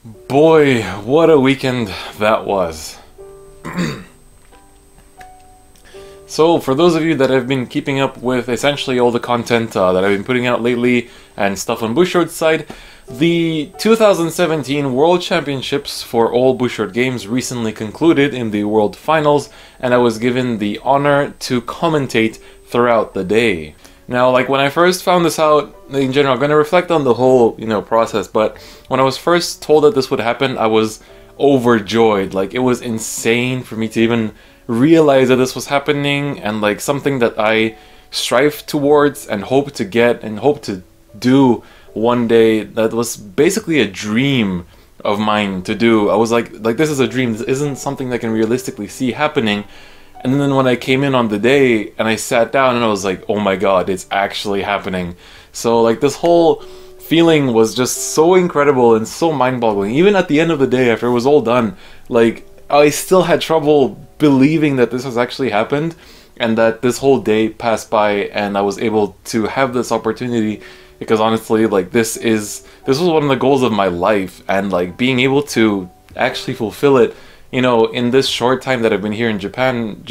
Boy, what a weekend that was. So, for those of you that have been keeping up with essentially all the content that I've been putting out lately and stuff on Bushiroad's side, the 2017 World Championships for all Bushiroad games recently concluded in the World Finals, and I was given the honor to commentate throughout the day. Now, like when I first found this out, in general, I'm going to reflect on the whole, process, but when I was first told that this would happen, I was overjoyed. Like, it was insane for me to even realize that this was happening, and like something that I strive towards and hope to get and hope to do one day. That was basically a dream of mine to do. I was like this is a dream. This isn't something that I can realistically see happening. And then when I came in on the day and I sat down and I was like, oh my god, it's actually happening. So like this whole feeling was just so incredible and so mind-boggling. Even at the end of the day, after it was all done, like I still had trouble believing that this has actually happened and that this whole day passed by and I was able to have this opportunity, because honestly, like this was one of the goals of my life, and like being able to actually fulfill it, in this short time that I've been here in Japan,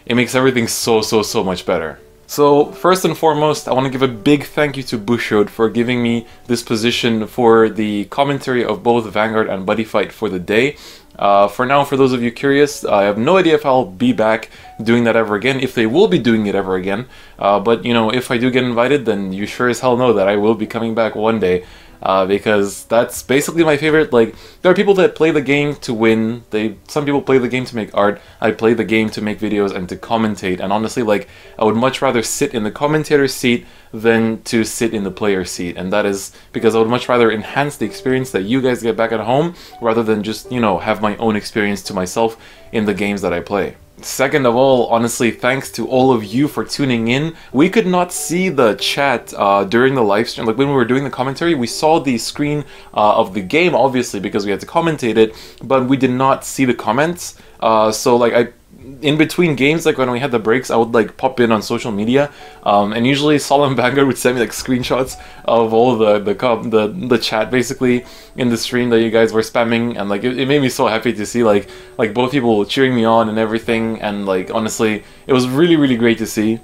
it makes everything so much better. So first and foremost, I want to give a big thank you to Bushiroad for giving me this position for the commentary of both Vanguard and DifferentFight for the day. For now, for those of you curious, I have no idea if I'll be back doing that ever again, if they will be doing it ever again. But if I do get invited, then you sure as hell know that I will be coming back one day. Because that's basically my favorite. Like, there are people that play the game to win. Some people play the game to make art. I play the game to make videos and to commentate. And honestly, like, I would much rather sit in the commentator seat than to sit in the player seat. And that is because I would much rather enhance the experience that you guys get back at home, rather than just, have my own experience to myself in the games that I play. Second of all, honestly, thanks to all of you for tuning in. We could not see the chat during the live stream. Like when we were doing the commentary, we saw the screen of the game, obviously, because we had to commentate it, but we did not see the comments. So like in between games, like when we had the breaks, I would like pop in on social media, and usually Sol Vanguard would send me like screenshots of all the chat basically in the stream that you guys were spamming, and like it made me so happy to see like both people cheering me on and everything, and like honestly, it was really great to see.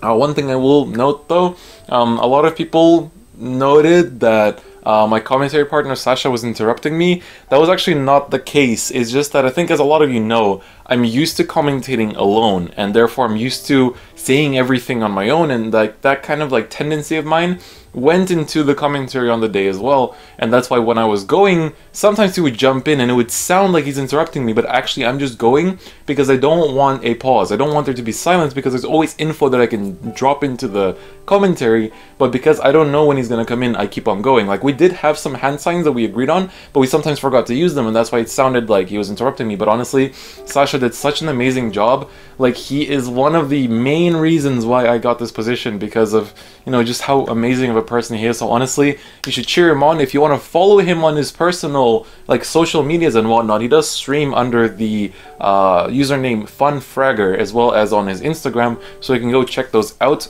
One thing I will note though, a lot of people noted that my commentary partner Sasha was interrupting me. That was actually not the case. It's just that I think, as a lot of you know, I'm used to commentating alone, and therefore I'm used to saying everything on my own, and like that kind of like tendency of mine went into the commentary on the day as well. And that's why when I was going, sometimes he would jump in and it would sound like he's interrupting me, but actually I'm just going because I don't want a pause. I don't want there to be silence, because there's always info that I can drop into the commentary, but because I don't know when he's gonna come in, I keep on going. Like, we did have some hand signs that we agreed on, but we sometimes forgot to use them, and that's why it sounded like he was interrupting me. But honestly, Sasha did such an amazing job. Like, he is one of the main reasons why I got this position, because of, just how amazing of a person he is. So honestly, you should cheer him on. If you want to follow him on his personal like social medias and whatnot, he does stream under the username FunFragger, as well as on his Instagram, so you can go check those out.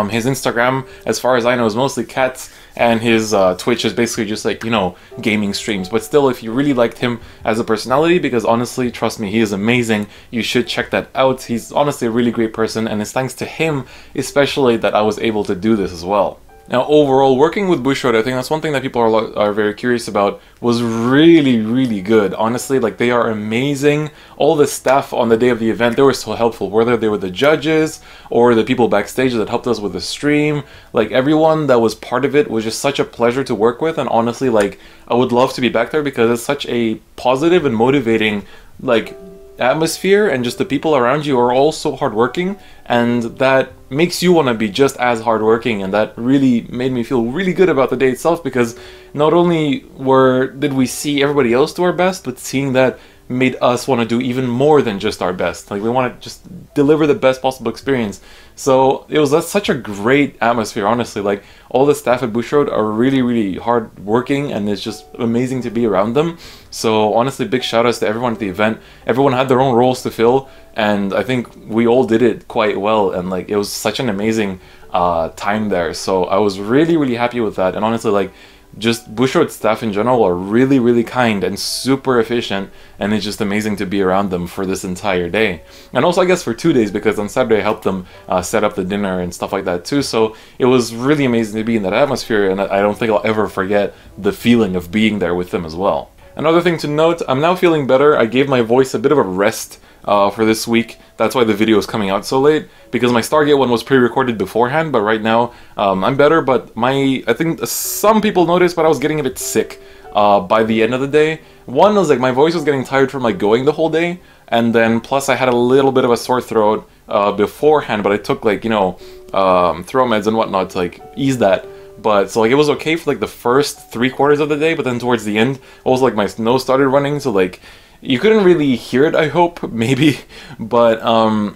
His Instagram, as far as I know, is mostly cats, and his Twitch is basically just like, gaming streams. But still, if you really liked him as a personality, because honestly, trust me, he is amazing, you should check that out. He's honestly a really great person, and it's thanks to him especially that I was able to do this as well. Now, overall, working with Bushiroad, I think that's one thing that people are very curious about, was really good. Honestly, like, they are amazing. All the staff on the day of the event, they were so helpful, whether they were the judges or the people backstage that helped us with the stream. Like, everyone that was part of it was just such a pleasure to work with, and honestly, like, I would love to be back there, because it's such a positive and motivating, like, atmosphere, and just the people around you are all so hardworking, and that makes you want to be just as hardworking. And that really made me feel really good about the day itself, because not only did we see everybody else do our best, but seeing that made us want to do even more than just our best. Like, we want to just deliver the best possible experience. So it was such a great atmosphere, honestly. Like, all the staff at Bushiroad are really hard working, and it's just amazing to be around them. So honestly, big shout outs to everyone at the event. Everyone had their own roles to fill, and I think we all did it quite well, and like, it was such an amazing time there. So I was really happy with that. And honestly, like, just Bushiroad staff in general are really, really kind and super efficient, and it's just amazing to be around them for this entire day. And also, I guess, for 2 days, because on Saturday I helped them set up the dinner and stuff like that too, so it was really amazing to be in that atmosphere, and I don't think I'll ever forget the feeling of being there with them as well. Another thing to note, I'm now feeling better. I gave my voice a bit of a rest for this week. That's why the video is coming out so late, because my Stargate one was pre-recorded beforehand, but right now I'm better. But I think some people noticed, but I was getting a bit sick by the end of the day. One was like my voice was getting tired from like going the whole day, and then plus I had a little bit of a sore throat beforehand, but I took like, you know, throat meds and whatnot to like ease that. But so like it was okay for like the first 3/4 of the day, but then towards the end, also like my nose started running, so like you couldn't really hear it, I hope, maybe, but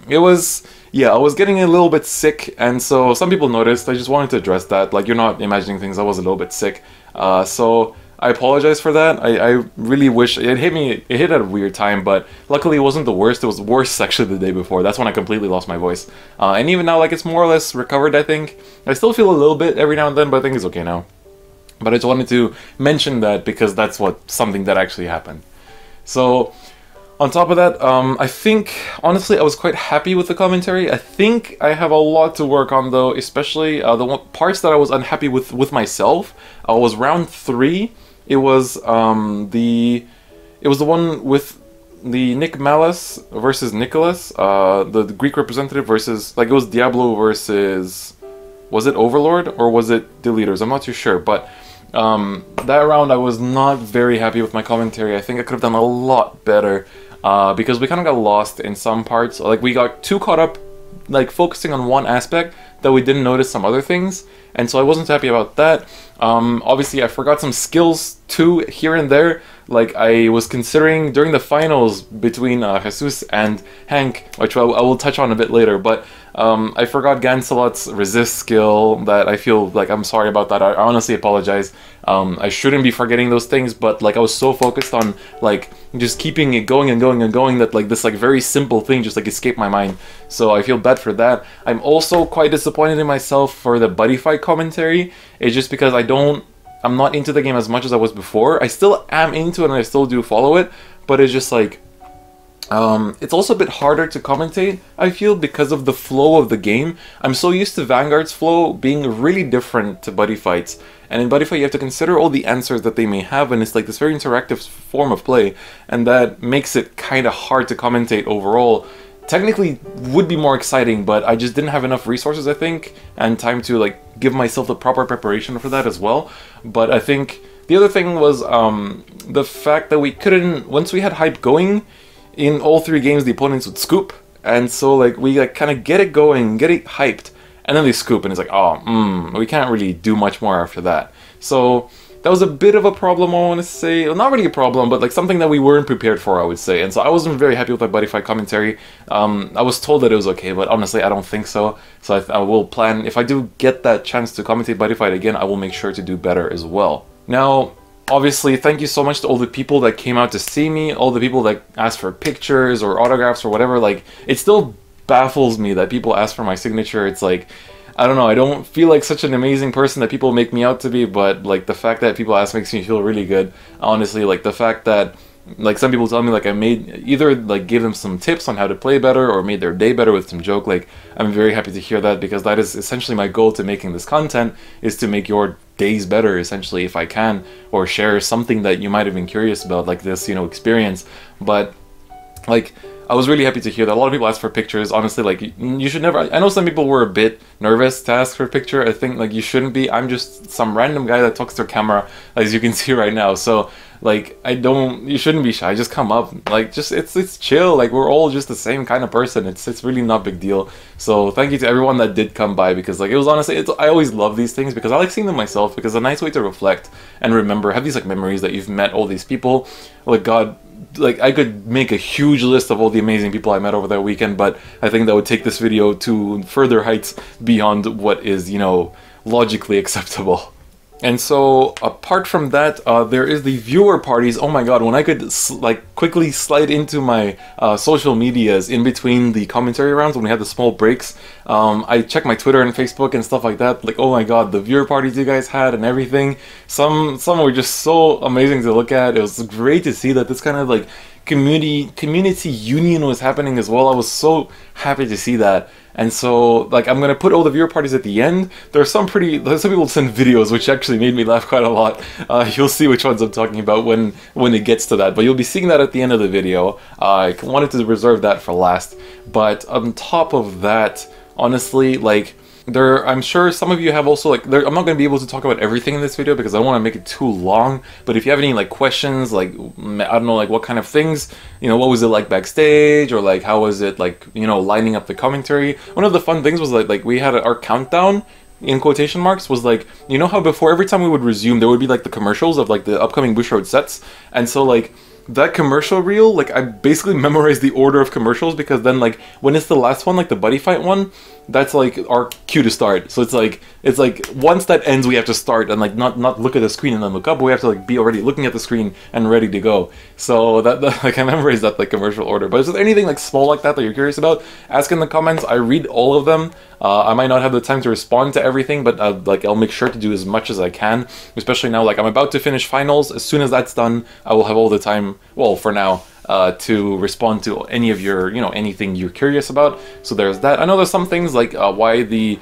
it was, yeah, I was getting a little bit sick, and so some people noticed. I just wanted to address that. Like, you're not imagining things, I was a little bit sick, so I apologize for that. I really wish, it hit at a weird time, but luckily it wasn't the worst. It was worse actually the day before. That's when I completely lost my voice, and even now, like, it's more or less recovered, I think. I still feel a little bit every now and then, but I think it's okay now. But I just wanted to mention that because that's something that actually happened. So, on top of that, I think, honestly, I was quite happy with the commentary. I think I have a lot to work on, though, especially the parts that I was unhappy with myself. Was round 3. It was the one with the Nick Malas versus Nicholas, the Greek representative versus, like, it was Diablo versus, was it Overlord or was it Deleters? I'm not too sure, but that round I was not very happy with my commentary. I think I could have done a lot better because we kind of got lost in some parts. Like, we got too caught up, like, focusing on one aspect that we didn't notice some other things, and so I wasn't happy about that. Obviously, I forgot some skills too here and there. Like, I was considering during the finals between Jesus and Hank, which I will touch on a bit later, but I forgot Gancelot's resist skill. That I feel like I'm sorry about that. I honestly apologize. I shouldn't be forgetting those things, but like I was so focused on like just keeping it going and going and going that like this like very simple thing just like escaped my mind. So I feel bad for that. I'm also quite disappointed in myself for the buddy fight commentary. It's just because I'm not into the game as much as I was before. I still am into it and I still do follow it, but it's just like it's also a bit harder to commentate, I feel, because of the flow of the game. I'm so used to Vanguard's flow being really different to buddy fights, and in buddy fight you have to consider all the answers that they may have, and it's like this very interactive form of play, and that makes it kind of hard to commentate overall. Technically would be more exciting, but I just didn't have enough resources, I think, and time to like give myself the proper preparation for that as well. But I think the other thing was the fact that we couldn't, once we had hype going, in all 3 games the opponents would scoop, and so like we like kind of get it going, get it hyped, and then they scoop, and it's like, oh, we can't really do much more after that. So that was a bit of a problem, I want to say. Well, not really a problem, but like something that we weren't prepared for, I would say. And so I wasn't very happy with my buddy fight commentary. I was told that it was okay, but honestly I don't think so. So I will plan, if I do get that chance to commentate buddy fight again, I will make sure to do better as well. Now, obviously, thank you so much to all the people that came out to see me, all the people that asked for pictures or autographs or whatever. Like, it still baffles me that people ask for my signature. It's like, I don't know, I don't feel like such an amazing person that people make me out to be, but like the fact that people ask makes me feel really good. Honestly, like the fact that like some people tell me like I made either like gave them some tips on how to play better or made their day better with some joke, like I'm very happy to hear that, because that is essentially my goal to making this content, is to make your days better essentially if I can, or share something that you might have been curious about, like this, you know, experience. But like I was really happy to hear that. A lot of people asked for pictures. Honestly, like, you should never... I know some people were a bit nervous to ask for a picture. I think, like, you shouldn't be. I'm just some random guy that talks to a camera, as you can see right now. So, like, you shouldn't be shy. Just come up. Like, just, it's chill. Like, we're all just the same kind of person. It's really not a big deal. So, thank you to everyone that did come by, because, like, it was honestly... I always love these things, because I like seeing them myself, because it's a nice way to reflect and remember, have these, like, memories that you've met all these people. Like, God... Like, I could make a huge list of all the amazing people I met over that weekend, but I think that would take this video to further heights beyond what is, you know, logically acceptable. And so, apart from that, there is the viewer parties. Oh my god, when I could like quickly slide into my social medias in between the commentary rounds when we had the small breaks, I checked my Twitter and Facebook and stuff like that. Like, oh my god, the viewer parties you guys had and everything. Some were just so amazing to look at. It was great to see that this kind of like community union was happening as well. I was so happy to see that. And so, like, I'm gonna put all the viewer parties at the end. There's some people send videos, which actually made me laugh quite a lot. You'll see which ones I'm talking about when it gets to that, but you'll be seeing that at the end of the video. I wanted to reserve that for last. But on top of that, honestly, like, I'm sure some of you have also, like, I'm not going to be able to talk about everything in this video because I don't want to make it too long, but if you have any, like, questions, like, I don't know, like, what kind of things, you know, what was it like backstage, or, like, how was it, like, you know, lining up the commentary. One of the fun things was, like we had our countdown, in quotation marks, was like, you know how before, every time we would resume, there would be, like, the commercials of, like, the upcoming Bushiroad sets, and so, like, that commercial reel, like, I basically memorized the order of commercials, because then, like, when it's the last one, like the buddy fight one, that's like our cue to start. So it's like once that ends, we have to start and like not look at the screen and then look up, but we have to like be already looking at the screen and ready to go. So that like, I memorized that like commercial order. But is there anything like small like that you're curious about? Ask in the comments. I read all of them. I might not have the time to respond to everything, but like I'll make sure to do as much as I can, especially now, like I'm about to finish finals. As soon as that's done, I will have all the time, well, for now, to respond to any of your, you know, anything you're curious about. So there's that. I know there's some things like why the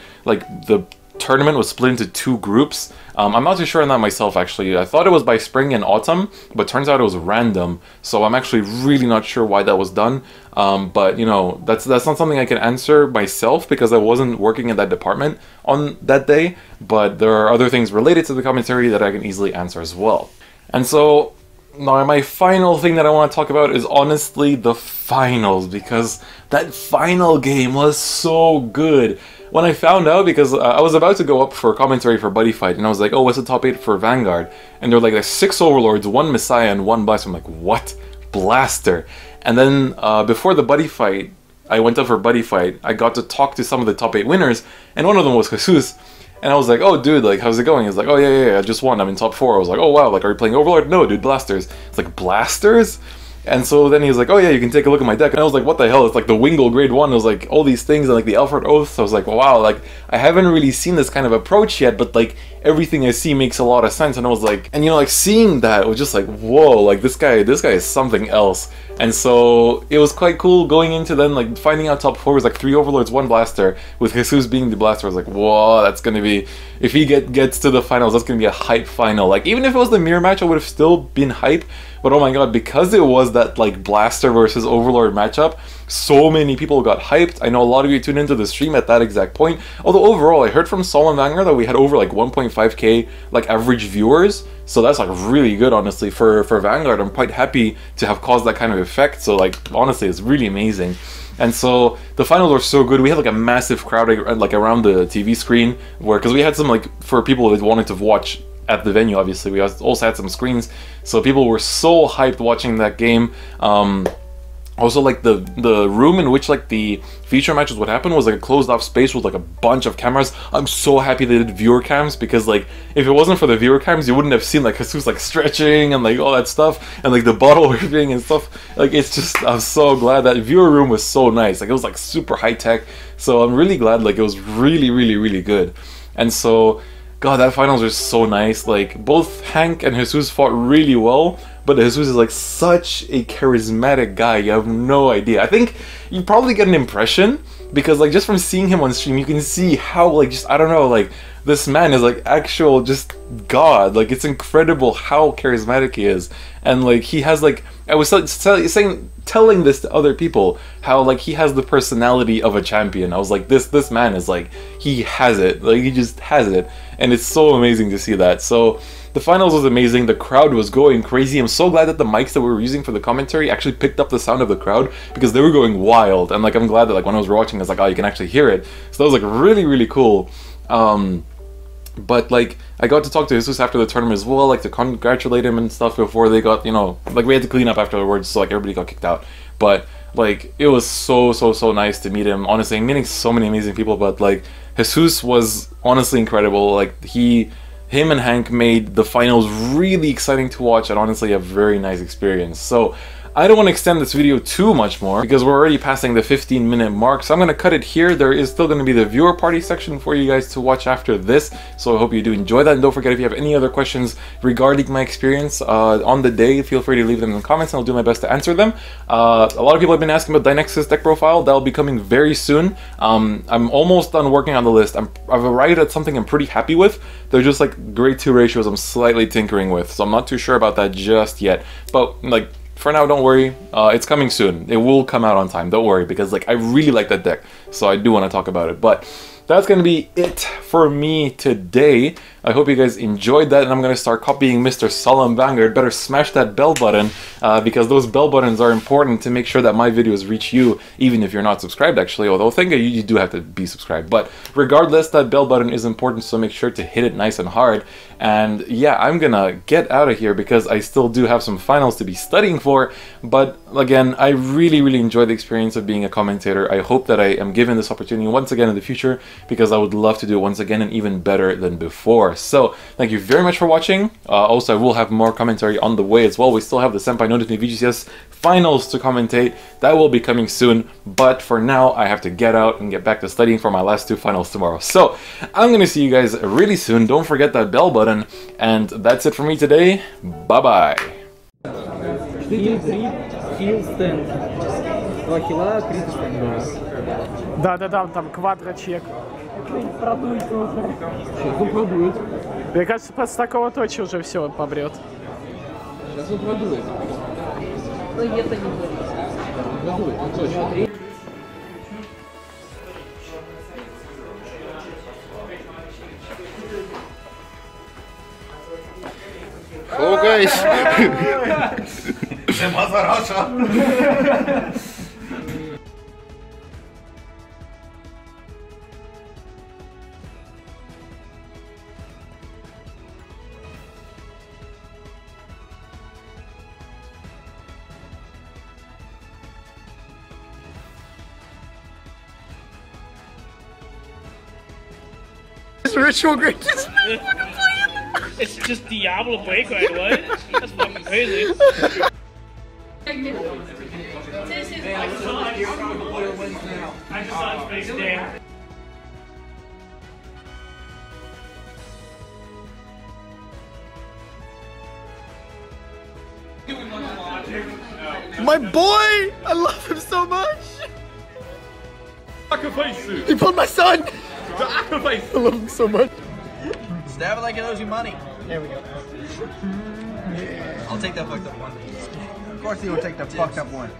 tournament was split into two groups. I'm not too sure on that myself, actually. I thought it was by spring and autumn, but turns out it was random. So I'm actually really not sure why that was done. But you know, that's not something I can answer myself because I wasn't working in that department on that day. But there are other things related to the commentary that I can easily answer as well. And so now my final thing that I want to talk about is honestly the finals, because that final game was so good. When I found out, because I was about to go up for commentary for Buddy Fight, and I was like, oh, what's the top 8 for Vanguard? And they're like, there's 6 Overlords, 1 Messiah, and 1 Blaster. I'm like, what? Blaster. And then before the Buddy Fight, I went up for Buddy Fight, I got to talk to some of the top 8 winners, and one of them was Jesus. And I was like, oh, dude, like, how's it going? He's like, oh, yeah, I just won. I'm in top 4. I was like, oh, wow, like, are you playing Overlord? No, dude, Blasters. It's like, Blasters? And so then he was like, oh, yeah, you can take a look at my deck. And I was like, what the hell? It's like the Wingle grade 1. It was like all these things and like the Alfred Oath. I was like, wow, like, I haven't really seen this kind of approach yet, but like, everything I see makes a lot of sense. And I was like, and you know, like, seeing that was just like, whoa, like, this guy is something else. And so it was quite cool going into then, like, finding out top 4 was like 3 Overlords, 1 Blaster, with Jesus being the Blaster. I was like, whoa, that's gonna be, if he gets to the finals, that's gonna be a hype final. Like, even if it was the mirror match, I would have still been hype. But oh my god, because it was that like Blaster versus Overlord matchup, so many people got hyped. I know a lot of you tuned into the stream at that exact point. Although overall, I heard from Sol and Vanguard that we had over like 1.5k like average viewers. So that's like really good, honestly, for Vanguard. I'm quite happy to have caused that kind of effect. So like, honestly, it's really amazing. And so the finals were so good. We had like a massive crowd like around the TV screen, because we had some like, for people that wanted to watch at the venue, obviously we also had some screens, so people were so hyped watching that game. Also, like the room in which like the feature matches would happen was like a closed off space with like a bunch of cameras. I'm so happy they did viewer cams, because like if it wasn't for the viewer cams, you wouldn't have seen like Jesus like stretching and like all that stuff, and like the bottle whipping and stuff. Like, it's just, I'm so glad that viewer room was so nice. Like, it was like super high tech, so I'm really glad. Like, it was really good. And so, god, that finals was so nice. Like, both Hank and Jesus fought really well, but Jesus is like such a charismatic guy, you have no idea. I think you probably get an impression, because like just from seeing him on stream, you can see how like, just, I don't know, like, this man is like actual just god. Like, it's incredible how charismatic he is. And like, he has like, I was telling this to other people, how like he has the personality of a champion. I was like, this man is like, he has it, like, he just has it, and it's so amazing to see that. So the finals was amazing. The crowd was going crazy. I'm so glad that the mics that we were using for the commentary actually picked up the sound of the crowd, because they were going wild. And like, I'm glad that like when I was watching, I was like, oh, you can actually hear it. So that was like really cool. But like, I got to talk to Jesus after the tournament as well, like to congratulate him and stuff before they got, you know, like we had to clean up afterwards, so like everybody got kicked out. But like, it was so nice to meet him. Honestly, I'm meeting so many amazing people, but like, Jesus was honestly incredible. Like, he him and Hank made the finals really exciting to watch and honestly a very nice experience. So I don't want to extend this video too much more because we're already passing the 15-minute mark, so I'm going to cut it here. There is still going to be the viewer party section for you guys to watch after this, so I hope you do enjoy that. And don't forget, if you have any other questions regarding my experience on the day, feel free to leave them in the comments and I'll do my best to answer them. A lot of people have been asking about Dynex's deck profile. That'll be coming very soon. I'm almost done working on the list. I've arrived at something I'm pretty happy with. They're just like grade 2 ratios I'm slightly tinkering with, so I'm not too sure about that just yet. But like, for now, don't worry, it's coming soon. It will come out on time, don't worry, because like I really like that deck, so I do want to talk about it. But that's going to be it for me today. I hope you guys enjoyed that, and I'm going to start copying Mr. Solemn Vanguard. Better smash that bell button, because those bell buttons are important to make sure that my videos reach you, even if you're not subscribed actually, although I think you do have to be subscribed. But regardless, that bell button is important, so make sure to hit it nice and hard. And yeah, I'm gonna get out of here because I still do have some finals to be studying for, but again, I really enjoyed the experience of being a commentator. I hope that I am given this opportunity once again in the future, because I would love to do it once again and even better than before. So thank you very much for watching. Also, I will have more commentary on the way as well. We still have the Senpai Notice Me BCS finals to commentate. That will be coming soon, but for now I have to get out and get back to studying for my last 2 finals tomorrow. So I'm gonna see you guys really soon. Don't forget that bell button, and that's it for me today. Bye bye. Да, там квадрочек. Мне кажется, после такого точи уже все побрет. Сейчас он продует. Ну, это не будет. Продует, точно. Hello guys! This ritual great just It's just Diablo Breakway, what? That's fucking crazy. I just saw his face there. my boy! I love him so much! He pulled my son! I love him so much. Stab it like it owes you money. There we go. I'll take that fucked up one. Of course he will take the fucked up one.